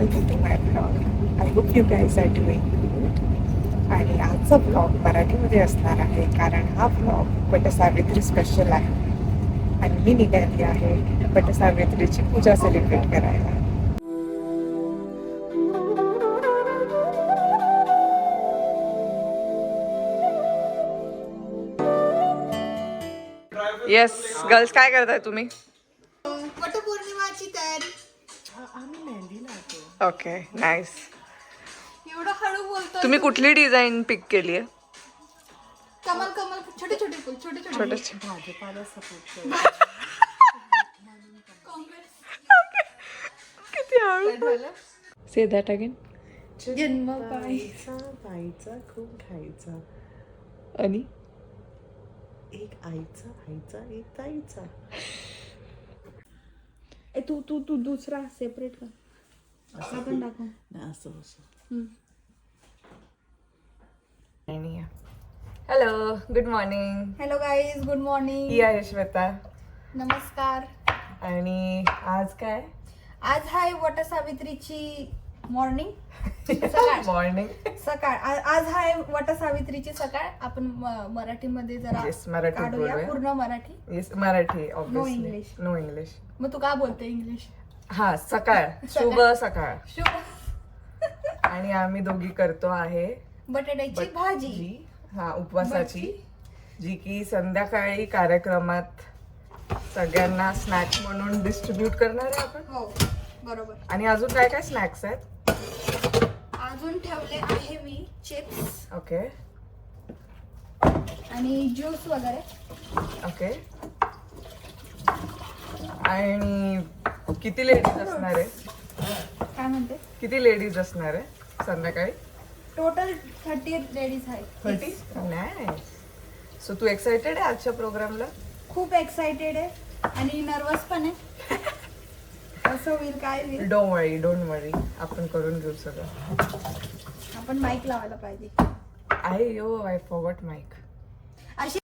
welcome to my vlog. I hope you guys are doing good. आणि आजचा blog मराठीमध्ये असणार आहे कारण हा ब्लॉग वटसावित्री स्पेशल आहे आणि मी निघाली आहे वटसावित्रीची पूजा सेलिब्रेट करायला. येस गर्ल्स, काय करताय तुम्ही? वटपौर्णिमाची तयारी. आम्ही मेहंदी लावतो. Okay, nice. एवढं हळू बोलतो. तुम्ही कुठली डिझाईन पिक केली आहे? कमल कमल छोटे छोटे फुल, छोटे छोटे छोटे. भाजपाला सपोर्ट किती हळू. Say that again. जन्म बाईचा खूप खायचा आणि एक आईचा आईचा एक ताईचा. तू तू तू दुसरा सेपरेट कर. आपण दाखव. असं असं. Hello, good morning. Hello guys, good morning. ही आहे श्वेता. नमस्कार. आणि आज काय? आज आहे वटसावित्रीची मॉर्निंग. सकाळ मॉर्निंग. सकाळ. आज आहे वटसावित्रीची सकाळ. आपण मराठीमध्ये जरा मराठी काढूया. बोलूया. पूर्ण Marathi. Yes, Marathi. No English. No English. मग तू का बोलते इंग्लिश? हा, सकाळ. शुभ सकाळ. शुभ. आणि आम्ही दोघी करतो आहे बटाट्याची भाजी. हा, उपवासाची, जी की संध्याकाळी कार्यक्रमात सगळ्यांना स्नॅक्स म्हणून डिस्ट्रीब्यूट करणार आहे आपण. हो, बरोबर. आणि अजून काय काय स्नॅक्स आहेत? अजून ठेवले आहे मी चिप्स ओके आणि ज्यूस वगैरे. ओके. आणि किती लेडीज असणार आहे? काय म्हणते? किती लेडीज असणार आहे संध्याकाळी? टोटल 30 लेडीज आहेत. 30. नाही. सो तू एक्साइटेड आहे आजच्या प्रोग्रामला? खूप एक्साइटेड आहे आणि नर्वस पण आहे. असं होईल काय होईल. डोंट वरी, आपण करून घेऊ सगळं. आपण माईक लावायला पाहिजे. I forgot mic. अशी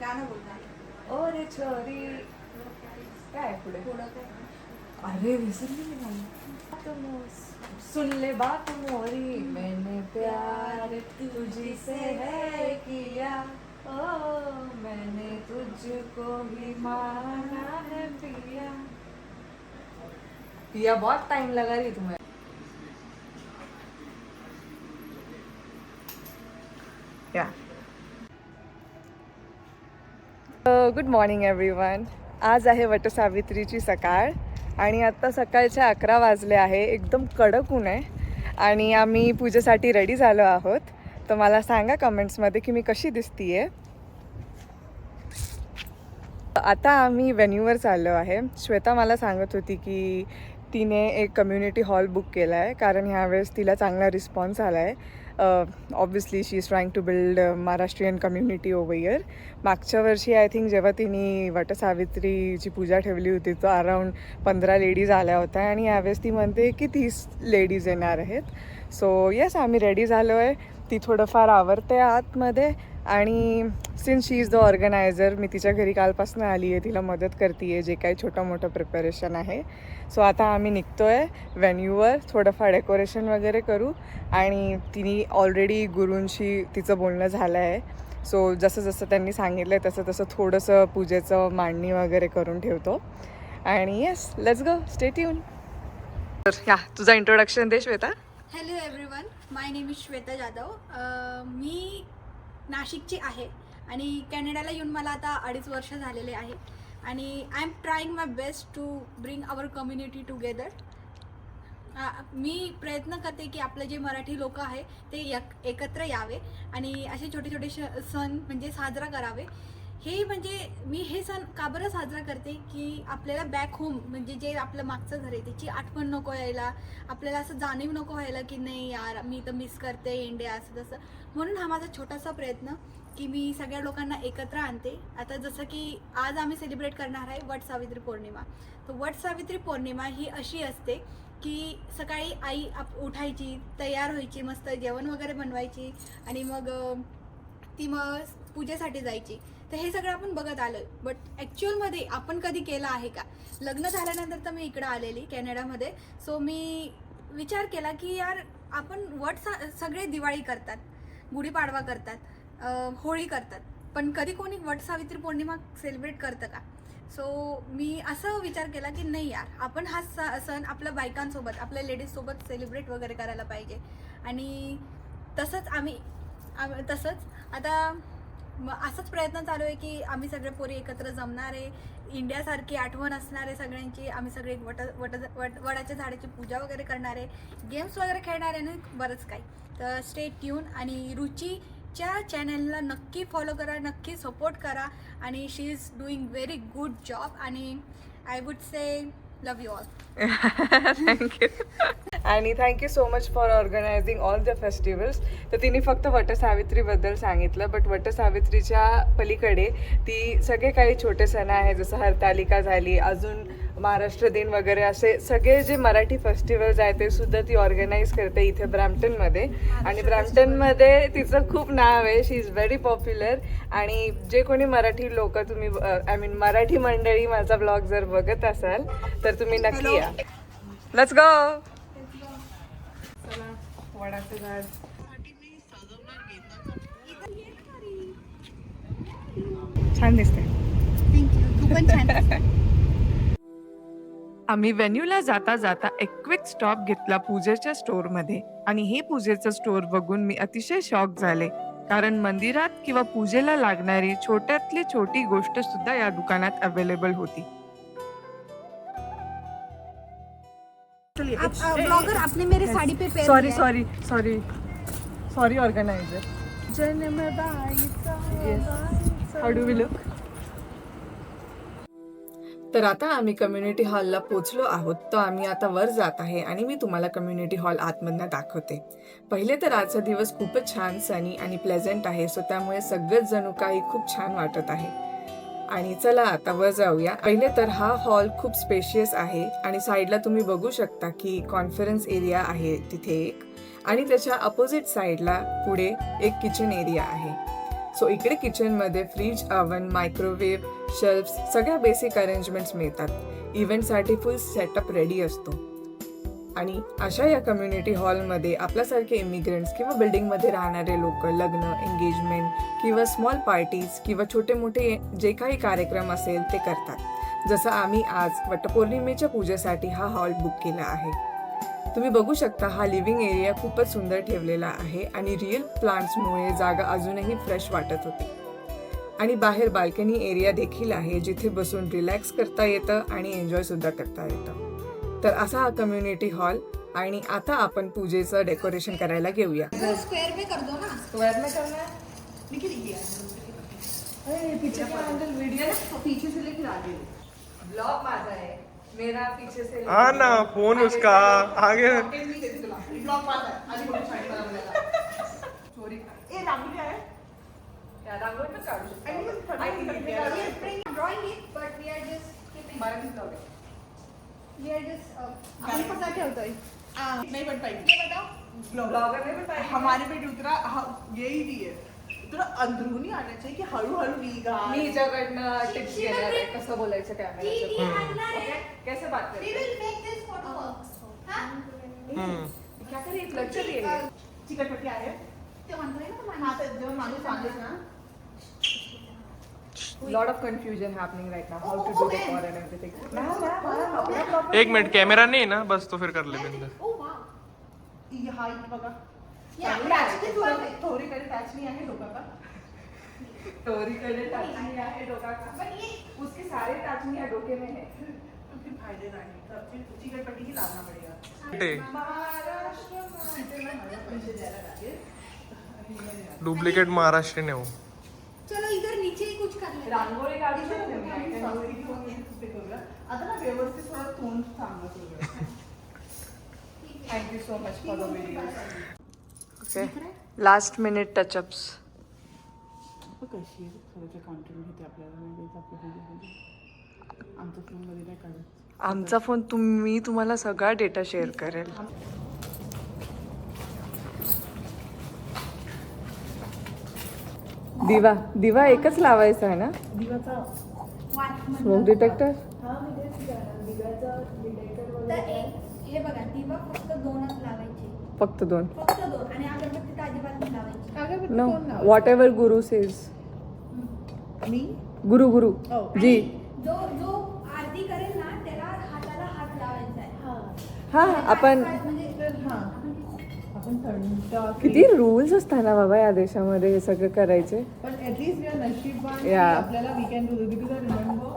गाणं बोलणार. ओ रे छोरी. काय पुढे? पुढं काय? अरे विसरली मी गाणं. सुन ले बात मोरी, मैंने प्यार तुझी से है किया, ओ मैंने तुझको ही माना है पिया. पिया बहुत टाइम लगा रही तुम्हें. या. Good morning everyone. आज आहे वटसावित्रीची सकाळ आणि आत्ता सकाळच्या 11 वाजले आहे. एकदम कडक ऊन आहे आणि आम्ही पूजेसाठी रेडी झालो आहोत. तर मला सांगा कमेंट्समध्ये की मी कशी दिसतीये. आता आम्ही व्हेन्यूवर चाललो आहे. श्वेता मला सांगत होती की तिने एक कम्युनिटी हॉल बुक केला आहे कारण ह्यावेळेस तिला चांगला रिस्पॉन्स आला आहे. Obviously she is trying to build Maharashtrian community over year. मागच्या वर्षी आय थिंक जेव्हा तिने वटसावित्रीची पूजा ठेवली होती तो अराऊंड 15 लेडीज आल्या होत्या आणि यावेळेस ती म्हणते की 30 लेडीज येणार आहेत. सो येस, आम्ही रेडी झालो आहे. ती थोडंफार आवरते आतमध्ये आणि since she is the organiser, मी तिच्या घरी कालपासून आली आहे, तिला मदत करते आहे जे काही छोटं मोठं प्रिपरेशन आहे. सो आता आम्ही निघतो आहे व्हेन्यूवर. थोडंफार डेकोरेशन वगैरे करू आणि तिने ऑलरेडी गुरूंशी तिचं बोलणं झालं आहे. सो जसं जसं त्यांनी सांगितलं आहे तसं तसं थोडंसं पूजेचं मांडणी वगैरे करून ठेवतो. आणि yes, let's go, stay tune. तर तुझा इंट्रोडक्शन दे Shweta. Hello everyone, my name is Shweta Jadhav. मी नाशिकची आहे आणि कॅनडाला येऊन मला आता 2.5 वर्ष झालेले आहे आणि I am trying my best to bring our community together. मी प्रयत्न करते की आपले जे मराठी लोक आहे ते एकत्र यावे आणि असे छोटे छोटे सण म्हणजे साजरा करावे. हे म्हणजे मी हे सण का बरं साजरा करते की आपल्याला बॅक होम म्हणजे जे आपलं मागचं घर आहे त्याची आठवण नको यायला, आपल्याला असं जाणीव नको व्हायला की नाही यार मी तर मिस करते इंडिया असं तसं. म्हणून हा माझा छोटासा प्रयत्न की मी सगळ्या लोकांना एकत्र आणते. आता जसं की आज आम्ही सेलिब्रेट करणार आहे वट सावित्री पौर्णिमा. तर वट सावित्री पौर्णिमा ही अशी असते की सकाळी आई उठायची, तयार व्हायची, मस्त जेवण वगैरे बनवायची आणि मग ती मग पूजेसाठी जायची. तर हे सगळं आपण बघत आलो, बट ॲक्च्युअलमध्ये आपण कधी केलं आहे का? लग्न झाल्यानंतर तर मी इकडं आलेली कॅनडामध्ये. सो मी विचार केला की यार आपण सगळे दिवाळी करतात, गुढीपाडवा करतात, होळी करतात, पण कधी कोणी वट सावित्री पौर्णिमा सेलिब्रेट करतं का? सो मी असं विचार केला की नाही यार आपण हा सण आपल्या बायकांसोबत, आपल्या लेडीजसोबत सेलिब्रेट वगैरे करायला पाहिजे. आणि तसंच आता असाच प्रयत्न चालू आहे की आम्ही सगळे पोरी एकत्र जमणार आहे, इंडियासारखी आठवण असणार आहे सगळ्यांची. आम्ही सगळे वडाच्या झाडाची पूजा वगैरे करणार आहे, गेम्स वगैरे खेळणार आहे आणि बरंच काही. तर स्टे ट्यून आणि रुचीच्या चॅनलला नक्की फॉलो करा, नक्की सपोर्ट करा. आणि she is doing very good job आणि I would say love you all. Thank you. आणि thank you so much for organising all the festivals. तर तिने फक्त वटसावित्रीबद्दल सांगितलं, बट वटसावित्रीच्या पलीकडे ती सगळे काही छोटे सण आहे, जसं हरतालिका झाली, अजून महाराष्ट्र दिन वगैरे, असे सगळे जे मराठी फेस्टिवल्स आहेत ते सुद्धा ती ऑर्गनाईज करते इथे ब्रॅम्प्टनमध्ये. आणि ब्रॅम्प्टनमध्ये तिचं खूप नाव आहे, शी इज व्हेरी पॉप्युलर. आणि जे कोणी मराठी लोक तुम्ही मराठी मंडळी माझा ब्लॉग जर बघत असाल तर तुम्ही नक्की या. Let's go. वडाचं झाड छान दिसते. थँक्यू, तू पण छान. आम्ही व्हेन्यूला जाता जाता एक क्विक स्टॉप घेतला पूजेच्या स्टोअरमध्ये. आणि हे पूजेचं स्टोअर बघून मी अतिशय शॉक झाले, कारण मंदिरात किंवा पूजेला लागणारी छोट्यातली छोटी गोष्ट सुद्धा या दुकानात अवेलेबल होती. ब्लॉगर आपने मेरे साड़ी पे पैर सॉरी दिया है. Sorry sorry sorry organiser. How do we look? तर आता आम्ही कम्युनिटी हॉलला पोहोचलो आहोत. तर आम्ही आता वर जात आहे आणि मी तुम्हाला कम्युनिटी हॉल आतमधनं दाखवते. पहिले तर आजचा दिवस खूपच छान, सनी आणि प्लेझेंट आहे, सो त्यामुळे सगळंच जणू काही खूप छान वाटत आहे. आणि चला आता वर जाऊया. पहिले तर हा हॉल खूप स्पेशियस आहे आणि साईडला तुम्ही बघू शकता की कॉन्फरन्स एरिया आहे तिथे एक, आणि त्याच्या अपोजिट साईडला पुढे एक किचन एरिया आहे. सो इकडे किचनमध्ये फ्रीज, ओव्हन, मायक्रोवेव्ह, शेल्फ्स, सगळ्या बेसिक अरेंजमेंट्स मिळतात. इव्हेंटसाठी फुल सेटअप रेडी असतो. आणि अशा या कम्युनिटी हॉलमध्ये आपल्यासारखे इमिग्रंट्स किंवा बिल्डिंगमध्ये राहणारे लोक लग्न, एंगेजमेंट किंवा स्मॉल पार्टीज किंवा छोटे मोठे जे काही कार्यक्रम असेल ते करतात. जसं आम्ही आज वटपौर्णिमेच्या पूजेसाठी हा हॉल बुक केला आहे. तुम्ही बघू शकता हा लिव्हिंग एरिया खूपच सुंदर ठेवलेला आहे आणि रिअल प्लांट्समुळे जागा अजूनही फ्रेश वाटत होती. आणि बाहेर बाल्कनी एरिया देखील आहे जिथे बसून रिलॅक्स करता येतं आणि एन्जॉय सुद्धा करता येतं. तर असा हा कम्युनिटी हॉल. आणि आता आपण पूजेचं डेकोरेशन करायला घेऊया. स्क्वायर में कर दो ना. स्क्वायर में करना है? लिखी दिया पीछे वीडियो पीछे से लेकर आगे. ब्लॉग माझा है, मेरा पीछे से. हाँ ना, फोन उसका आगे. ब्लॉग माझा है. आधी कोणी साइड मला बोलायला. चोरी ए रांगोळी आहे. या रांगोळी पण काढू शकतो. Drawing it but we are just keeping. Marathi blog आहे. वी आर जस्ट आपण कसा ठेवतोय. नहीं बन पाएगी. ये बताओ. ब्लॉगर ने पण हमारे पे उतरा यही नहीं है. तुला अंदरूनी आना चाहिए की हळूहळू निघा. मी हिच्याकडनं टिप्स घेणार आहे कसं बोलायचं जी कॅमेऱ्याचं. ती आणणार आहे. कैसे बात We करते will make this photo works. हां? क्या करिए लेक्चर लिए. चिकटपट्टी आहे. ते म्हणतोय ना तुम्हाला. हा तर जेव्हा माणूस सांगेल ना. lot of confusion happening right now how to do the call and everything. एक मिनट, कैमरा नहीं है ना, बस तो फिर कर ले बंद. Oh wow. ही हाईट बघा. Yeah, touch it's perfect. थोडीकडे टॅच नहीं आहे डोका का. टोरीकडे टाचणी आहे डोका का. But ये उसके सारे टाचणी है डोके में है. फिर फायदे नाही. तर चिकटपट्टी ही लावना पडेगा. टे महाराष्ट्र. 500 द्यायला लागेल. डुप्लिकेट महाराष्ट्रीयन है वो. चलो इधर नीचे ही कुछ कर ले. रांगोळी काढू शकते मी. I can do it from here. ते करूया. आता ना व्यवस्थित थोडं तोंड थांबत वगैरे. Thank you so much for the video. Okay, last minute touch-ups. कशी आहे थोडंसं कॉन्टेंट घेते आपल्याला म्हणजे आपल्या व्हिडिओमध्ये. आमच्या फोनमध्ये नाही काढत. आमचा फोन मी तुम्हाला सगळा डेटा शेअर करेल. दिवा दिवा एकच लावायचा आहे ना? दिवाचा स्मोक डिटेक्टर. तर हे बघा दिवा फक्त 2च लावायचे. फक्त 2. फक्त 2 आणि अगरबत्ती तर अजिबात नाही लावायची. No, what ever Guru says. मी गुरु गुरु जी. जो जो आरती करेल ना त्याला हाताला हात लावायचा आहे. हा आपण म्हणजे आपण थंड किती रूल्स असतात ना बाबा या देशामध्ये हे सगळं करायचे. पण ॲटलीस्ट वी आर नशीबवान की Yeah. आपल्याला we can do because I remember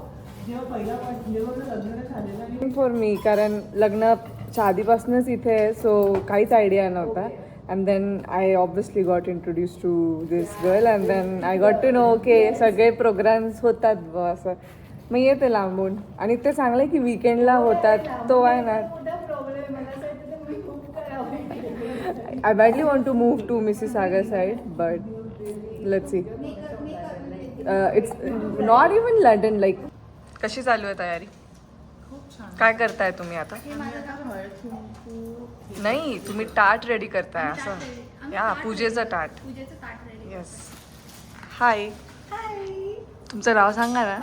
जेव्हा पहिला जेव्हा लग्न झालेलं आणि फॉर मी, कारण लग्नाच्या आधीपासूनच इथे आहे, सो काहीच आयडिया नव्हता. And then I obviously got introduce to this girl and then I got to know okay सगळे प्रोग्राम्स होतात ब असं. मग येते लांबून आणि ते चांगलं आहे की विकेंडला होतात. तो आहे ना, I badly want to move to Mississauga side, but let's see. It's not even London. Like, कशी चालू आहे तयारी? काय करताय तुम्ही आता? नाही, तुम्ही टाट रेडी करताय असं. या पूजेचं टाट. पूजेचं ताट रेडी. येस. हाय, तुमचं नाव सांगा ना.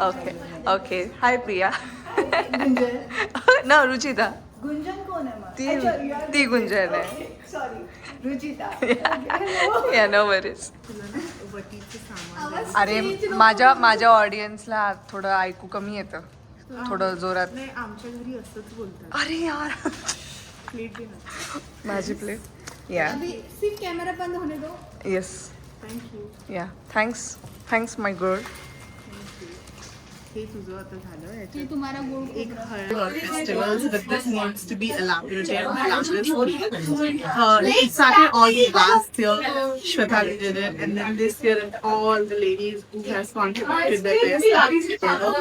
Okay okay. हाय प्रिया. ना रुचिता. गुंजन कोण आहे मग? ती गुंजन आहे. Sorry Ruchita. Yeah no worries. आवाज अरे माझ्या ऑडियन्सला थोडं ऐकू कमी येतं, थोडं जोरात. नाही आमच्या घरी असंच बोलतात. अरे यार, प्लेट दे ना. माझी प्लेट. या अभी सिर्फ कैमरा बंद होने दो. येस. थँक्यू. या थँक्स माय गर्ल. हे तुझं आता झालं ये याच्यात तुम्हारा गुड़ एक festivals, but this needs to be elaborated. It started all last year. Shweta did it, and then this year, all the ladies who has contributed their best art together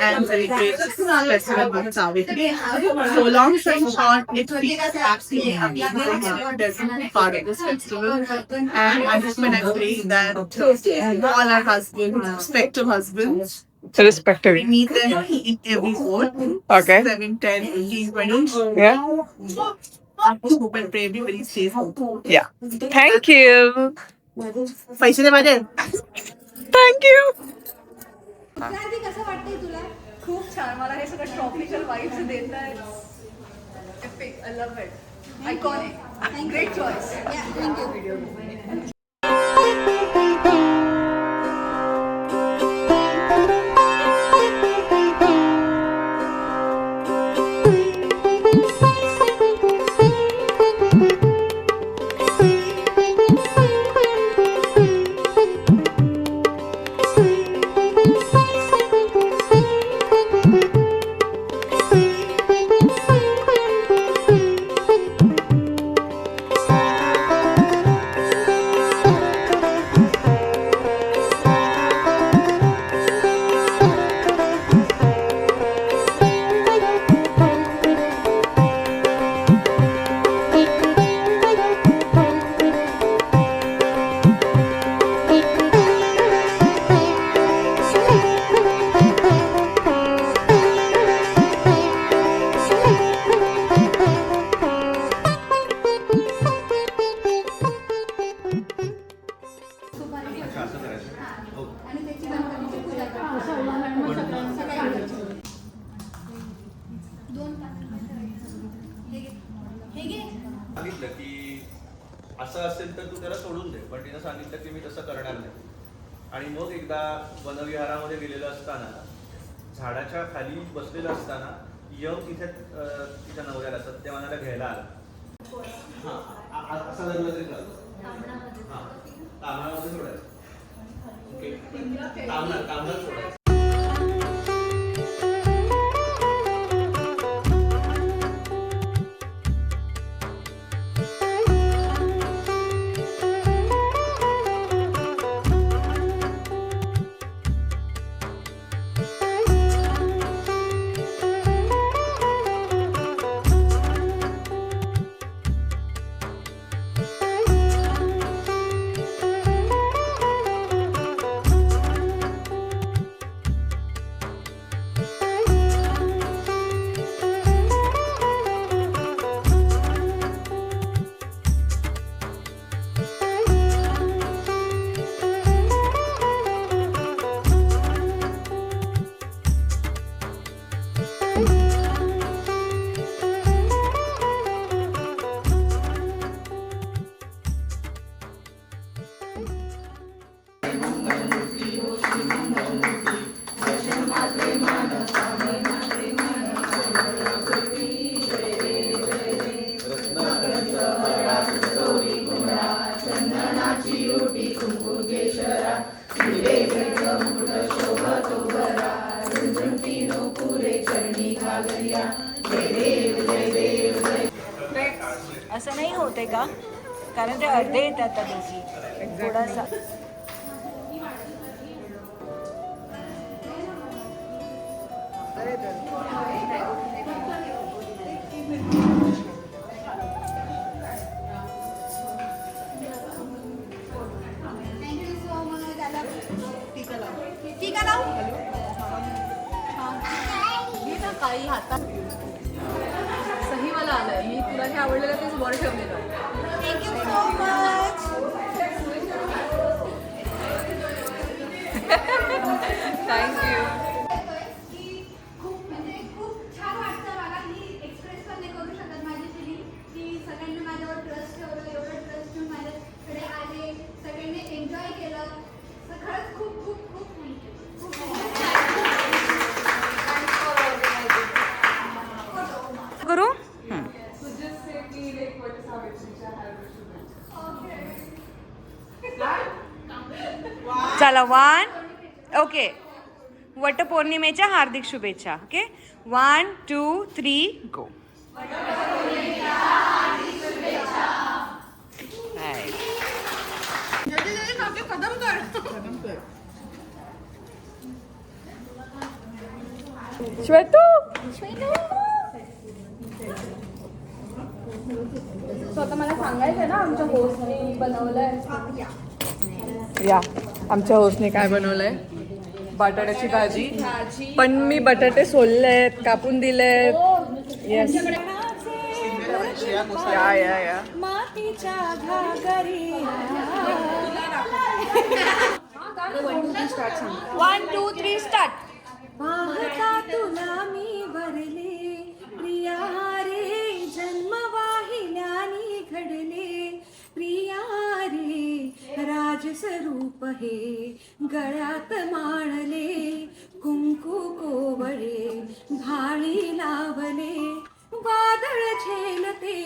and celebrate this festival with Savitri. So long story short, it feels absolutely amazing. It doesn't be part of this festival, and I just want to say that all our husbands, respective husbands. Respective. We meet them in every fourth. Okay. 7, 10, 15, 20. Yeah. I just hope and pray everybody stays home. Yeah. Thank you. पैसे दे माझे. Thank you. क्रांती कसं वाटतंय तुला? खूप छान. मला हे सगळं ट्रॉपिकल वाईब्स देत आहेत. Epic. I love it. Iconic. Great choice. या थँक्यू. आणि त्याची गणपतीची पूजा दोन हे घे. सांगितलं की असं असेल तर तू त्याला सोडून दे, पण तिनं सांगितलं की मी तसं करणार नाही. आणि मग एकदा वनविहारामध्ये गेलेलं असताना झाडाच्या खाली बसलेलं असताना यम तिथे तिच्या नवऱ्याला सत्यवानाला घ्यायला आला. हां असं धरलं तरी चालतं. हां तांबणामध्ये सोडायचं. ओके तांबणार सोडायचं. असं नाही होते का? कारण ते अर्धे येतात त्या दोघी थोडासा. Thank you so much. आला टीका लावू. मी ना काही हातात सहीवाला आलंय. मी तुला हे आवडलेलं तेच वर ठेवलेलं. Thank you so much. थँक्यू. की खूप म्हणजे खूप छान वाटतं मला. ही एक्सप्रेस पण नाही करू शकत माझी फिलिंग की सगळ्यांनी माझ्यावर ट्रस्ट ठेवलं, एवढं ट्रस्ट ठेवून माझ्याकडे आले, सगळ्यांनी एन्जॉय केलं. तर खरंच खूप खूप खूप करू. चला 1 ओके. वटपौर्णिमेच्या हार्दिक शुभेच्छा. ओके 1 2 3 गो. श्वेतू. स्वतः मला सांगायचं ना आमच्या होस्टने बनवलंय. या आमच्या होस्टने काय बनवलंय? बटाट्याची भाजी. पण मी बटाटे सोललेत, कापून दिलेत. येस. या मातीच्या घागरी 1 2 3 स्टार्ट. पाहता तुला मी भरले प्रिया रे, जन्म वाहिल्याने घडले प्रिया रे, राजस्वरूप हे गळ्यात माळले, कुंकू कोवळे भाळी लावले, वादळ झेलते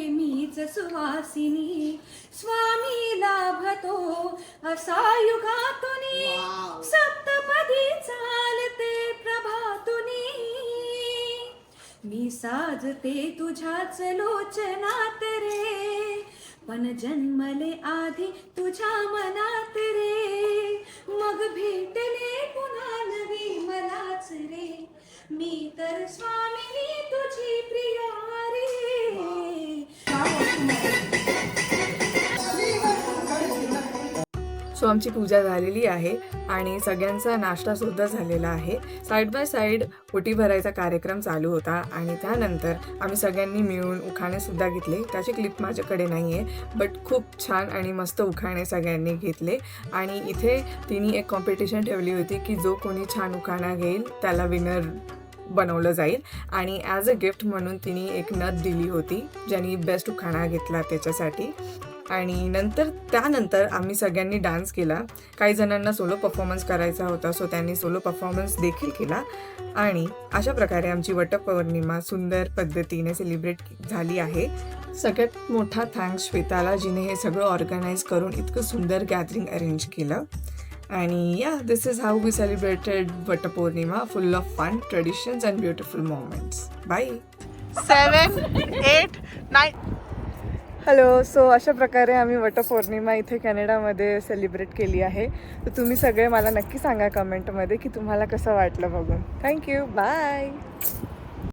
मीच सुवासिनी, स्वामी लाभतो असा युगातुनी, सप्तपदी चालते प्रभातुनी, मी साजते तुझ्याच लोचनात रे, पण जन्मले आधी तुझ्या मनात रे, मग भेटले पुन्हा नवी मलाच रे, मी तर स्वामिनी तुझी प्रिया रे. सो आमची पूजा झालेली आहे आणि सगळ्यांचा नाश्तासुद्धा झालेला आहे. साईड बाय साईड ओटी भरायचा कार्यक्रम चालू होता आणि त्यानंतर आम्ही सगळ्यांनी मिळून उखाणेसुद्धा घेतले. त्याची क्लिप माझ्याकडे नाही आहे, बट खूप छान आणि मस्त उखाणे सगळ्यांनी घेतले. आणि इथे तिने एक कॉम्पिटिशन ठेवली होती की जो कोणी छान उखाणा घेईल त्याला विनर बनवलं जाईल. आणि ॲज अ गिफ्ट म्हणून तिने एक नथ दिली होती ज्यांनी बेस्ट उखाणा घेतला त्याच्यासाठी. आणि त्यानंतर आम्ही सगळ्यांनी डान्स केला. काही जणांना सोलो परफॉर्मन्स करायचा होता, सो त्यांनी सोलो परफॉर्मन्स देखील केला. आणि अशा प्रकारे आमची वटपौर्णिमा सुंदर पद्धतीने सेलिब्रेट झाली आहे. सगळ्यात मोठा थँक्स श्वेताला, जिने हे सगळं ऑर्गनाईज करून इतकं सुंदर गॅदरिंग अरेंज केलं. आणि yeah this is how we celebrated Vatpurnima, full of fun, traditions and beautiful moments. Bye. 7 8 9. Hello. So अशा प्रकारे आम्ही वटपौर्णिमा इथे कॅनडामध्ये सेलिब्रेट केली आहे. तर तुम्ही सगळे मला नक्की सांगा कमेंटमध्ये की तुम्हाला कसं वाटलं बघून. थँक्यू. बाय.